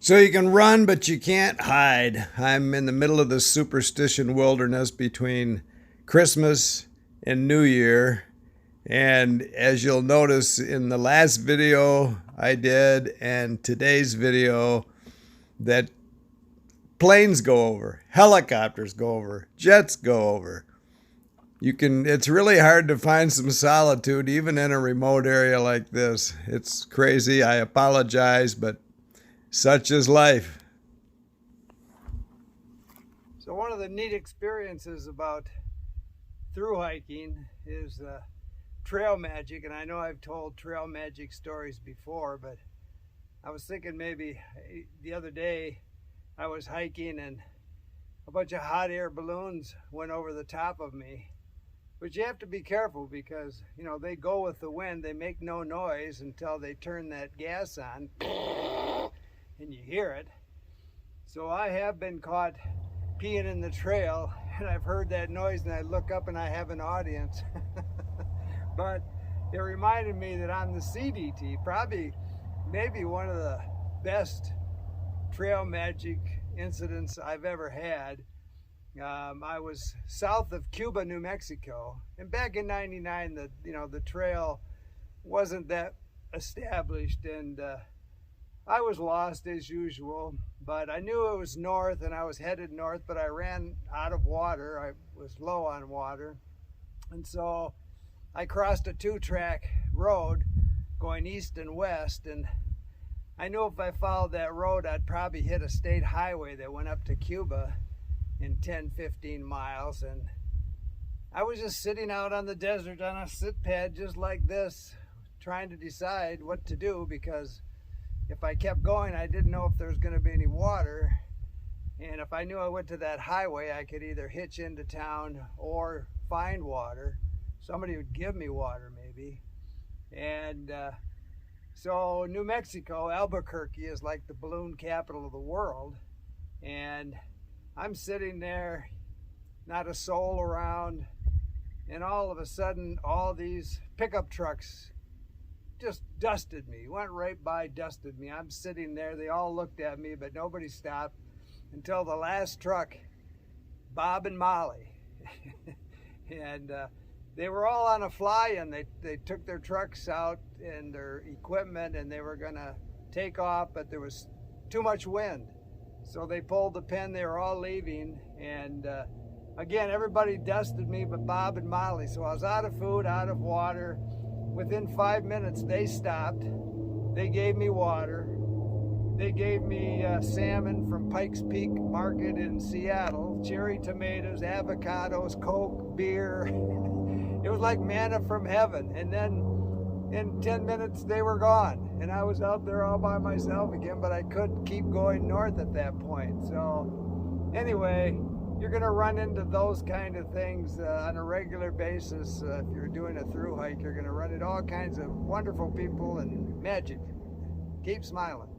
So you can run, but you can't hide. I'm in the middle of the superstition wilderness between Christmas and New Year. And as you'll notice in the last video I did and today's video, that planes go over, helicopters go over, jets go over. It's really hard to find some solitude even in a remote area like this. It's crazy. I apologize, but such is life. So one of the neat experiences about thru hiking is trail magic, and I know I've told trail magic stories before, but I was thinking maybe the other day I was hiking and a bunch of hot air balloons went over the top of me. But you have to be careful because, you know, they go with the wind. They make no noise until they turn that gas on and you hear it. So I have been caught peeing in the trail and I've heard that noise and I look up and I have an audience. But it reminded me that on the CDT, maybe one of the best trail magic incidents I've ever had. I was south of Cuba, New Mexico, and back in '99, the trail wasn't that established, and I was lost as usual. But I knew it was north, and I was headed north, but I ran out of water. I was low on water, and so I crossed a 2-track road going east and west, and I knew if I followed that road, I'd probably hit a state highway that went up to Cuba in 10-15 miles. And I was just sitting out on the desert on a sit pad just like this, trying to decide what to do, because if I kept going, I didn't know if there was going to be any water. And if I knew I went to that highway, I could either hitch into town or find water. Somebody would give me water maybe. And so New Mexico, Albuquerque, is like the balloon capital of the world. And I'm sitting there, not a soul around, and all of a sudden, all these pickup trucks just dusted me, went right by, dusted me. I'm sitting there, they all looked at me, but nobody stopped until the last truck, Bob and Molly. And they were all on a fly-in. They took their trucks out and their equipment, and they were gonna take off, but there was too much wind. So they pulled the pin, they were all leaving, and again, everybody dusted me but Bob and Molly. So I was out of food, out of water. Within 5 minutes, they stopped. They gave me water. They gave me salmon from Pikes Peak Market in Seattle, cherry tomatoes, avocados, Coke, beer. It was like manna from heaven. And then in 10 minutes, they were gone. And I was out there all by myself again, but I couldn't keep going north at that point. So anyway, you're gonna run into those kind of things on a regular basis. If you're doing a thru hike, you're gonna run into all kinds of wonderful people and magic. Keep smiling.